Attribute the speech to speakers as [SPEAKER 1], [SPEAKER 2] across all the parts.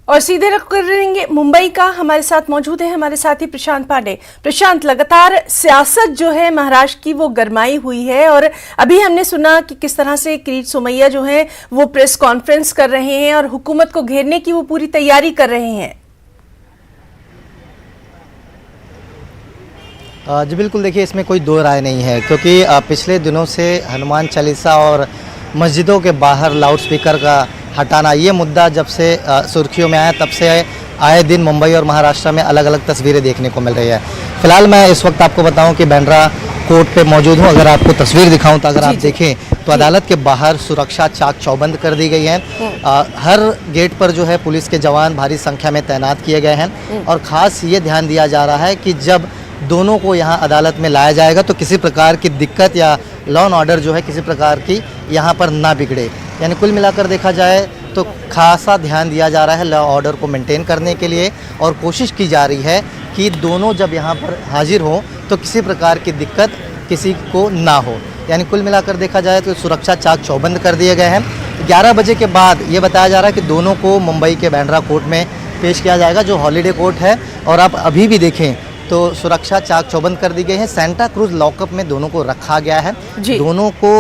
[SPEAKER 1] और सीधे रुख करेंगे मुंबई का। हमारे साथ मौजूद है हमारे साथी प्रशांत पांडे। प्रशांत, लगातार सियासत जो है महाराष्ट्र की वो गरमाई हुई है और अभी हमने सुना कि किस तरह से किरीट सोमैया जो है वो प्रेस कॉन्फ्रेंस कर रहे हैं और हुकूमत को घेरने की वो पूरी तैयारी कर रहे हैं।
[SPEAKER 2] जी बिल्कुल, देखिए इसमें कोई दो राय नहीं है क्योंकि पिछले दिनों से हनुमान चालीसा और मस्जिदों के बाहर लाउडस्पीकर का हटाना, ये मुद्दा जब से सुर्खियों में आया तब से आए दिन मुंबई और महाराष्ट्र में अलग अलग तस्वीरें देखने को मिल रही है। फिलहाल मैं इस वक्त आपको बताऊं कि बांद्रा कोर्ट पे मौजूद हूं। अगर आपको तस्वीर दिखाऊं तो अगर आप देखें तो अदालत के बाहर सुरक्षा चाक चौबंद कर दी गई है। हर गेट पर जो है पुलिस के जवान भारी संख्या में तैनात किए गए हैं और ख़ास ये ध्यान दिया जा रहा है कि जब दोनों को यहाँ अदालत में लाया जाएगा तो किसी प्रकार की दिक्कत या लॉ एंड ऑर्डर जो है किसी प्रकार की यहाँ पर ना बिगड़े। यानी कुल मिलाकर देखा जाए तो खासा ध्यान दिया जा रहा है लॉ ऑर्डर को मेंटेन करने के लिए और कोशिश की जा रही है कि दोनों जब यहाँ पर हाजिर हों तो किसी प्रकार की दिक्कत किसी को ना हो। यानी कुल मिलाकर देखा जाए तो सुरक्षा चाक चौबंद कर दिए गए हैं। 11 बजे के बाद ये बताया जा रहा है कि दोनों को मुंबई के बांद्रा कोर्ट में पेश किया जाएगा जो हॉलीडे कोर्ट है। और आप अभी भी देखें तो सुरक्षा चाक चौबंद कर दी गई है। सेंटा क्रूज लॉकअप में दोनों को रखा गया है। दोनों को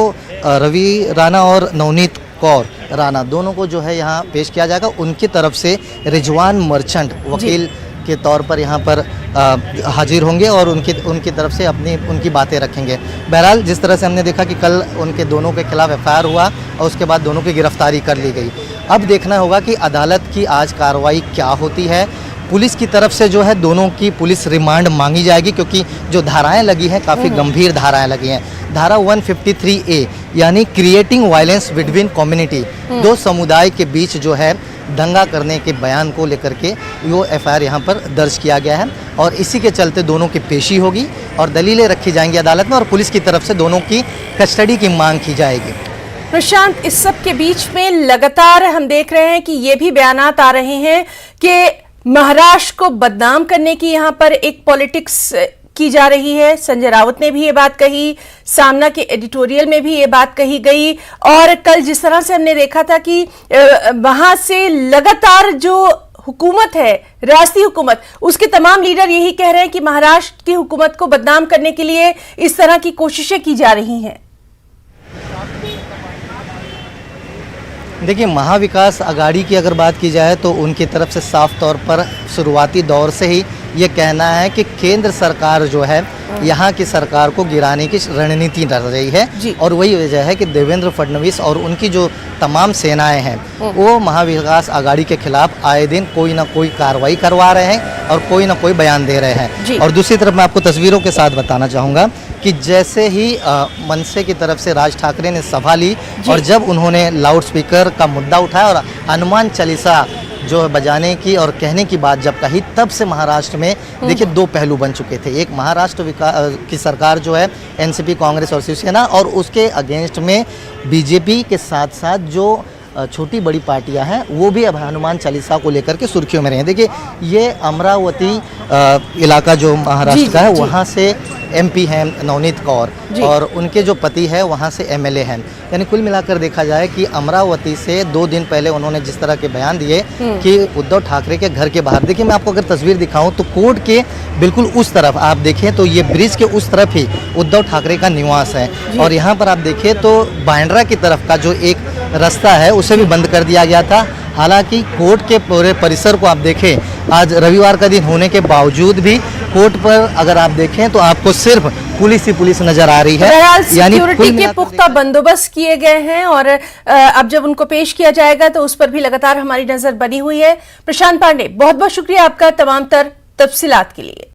[SPEAKER 2] रवि राणा और नवनीत कौर राणा दोनों को जो है यहाँ पेश किया जाएगा। उनकी तरफ से रिजवान मर्चेंट वकील के तौर पर यहाँ पर हाजिर होंगे और उनकी तरफ से उनकी बातें रखेंगे। बहरहाल जिस तरह से हमने देखा कि कल उनके दोनों के खिलाफ एफआईआर हुआ और उसके बाद दोनों की गिरफ्तारी कर ली गई। अब देखना होगा कि अदालत की आज कार्रवाई क्या होती है। पुलिस की तरफ से जो है दोनों की पुलिस रिमांड मांगी जाएगी क्योंकि जो धाराएं लगी हैं काफ़ी गंभीर धाराएं लगी हैं। धारा 153A यानी क्रिएटिंग वायलेंस बिटवीन कम्युनिटी, दो समुदाय के बीच जो है दंगा करने के बयान को लेकर के वो एफआईआर यहाँ पर दर्ज किया गया है और इसी के चलते दोनों की पेशी होगी और दलीलें रखी जाएंगी अदालत में और पुलिस की तरफ से दोनों की कस्टडी की मांग की जाएगी।
[SPEAKER 1] प्रशांत, इस सब के बीच में लगातार हम देख रहे हैं कि ये भी बयानात आ रहे हैं कि महाराष्ट्र को बदनाम करने की यहाँ पर एक पॉलिटिक्स की जा रही है। संजय राउत ने भी ये बात कही, सामना के एडिटोरियल में भी ये बात कही गई और कल जिस तरह से हमने देखा था कि वहां से लगातार जो हुकूमत है, राष्ट्रीय हुकूमत, उसके तमाम लीडर यही कह रहे हैं कि महाराष्ट्र की हुकूमत को बदनाम करने के लिए इस तरह की कोशिशें की जा रही हैं।
[SPEAKER 2] देखिए, महाविकास आघाड़ी की अगर बात की जाए तो उनकी तरफ से साफ तौर पर शुरुआती दौर से ही ये कहना है कि केंद्र सरकार जो है यहाँ की सरकार को गिराने की रणनीति डर रही है और वही वजह है कि देवेंद्र फडणवीस और उनकी जो तमाम सेनाएं हैं वो महाविकास आघाड़ी के खिलाफ आए दिन कोई ना कोई कार्रवाई करवा रहे हैं और कोई ना कोई बयान दे रहे हैं। और दूसरी तरफ मैं आपको तस्वीरों के साथ बताना चाहूँगा कि जैसे ही मनसे की तरफ से राज ठाकरे ने सभा ली और जब उन्होंने लाउडस्पीकर का मुद्दा उठाया और हनुमान चालीसा जो बजाने की और कहने की बात जब कही, तब से महाराष्ट्र में देखिए दो पहलू बन चुके थे। एक महाराष्ट्र की सरकार जो है एनसीपी, कांग्रेस और शिवसेना, और उसके अगेंस्ट में बीजेपी के साथ साथ जो छोटी बड़ी पार्टियां हैं वो भी अब हनुमान चालीसा को लेकर के सुर्खियों में रहे हैं। देखिए, ये अमरावती इलाका जो महाराष्ट्र का है वहाँ से एमपी हैं नवनीत कौर और उनके जो पति है वहाँ से एमएलए हैं। यानी कुल मिलाकर देखा जाए कि अमरावती से 2 दिन पहले उन्होंने जिस तरह के बयान दिए कि उद्धव ठाकरे के घर के बाहर, देखिए मैं आपको अगर तस्वीर दिखाऊं तो कोर्ट के बिल्कुल उस तरफ आप देखें तो ये ब्रिज के उस तरफ ही उद्धव ठाकरे का निवास है और यहाँ पर आप देखें तो बांद्रा की तरफ का जो एक रास्ता है उसे भी बंद कर दिया गया था। हालांकि कोर्ट के पूरे परिसर को आप देखें, आज रविवार का दिन होने के बावजूद भी कोर्ट पर अगर आप देखें तो आपको सिर्फ पुलिस ही पुलिस नजर आ रही है।
[SPEAKER 1] यानी सिक्योरिटी के पुख्ता बंदोबस्त किए गए हैं और अब जब उनको पेश किया जाएगा तो उस पर भी लगातार हमारी नजर बनी हुई है। प्रशांत पांडे, बहुत बहुत शुक्रिया आपका तमाम तर तफसीलात के लिए।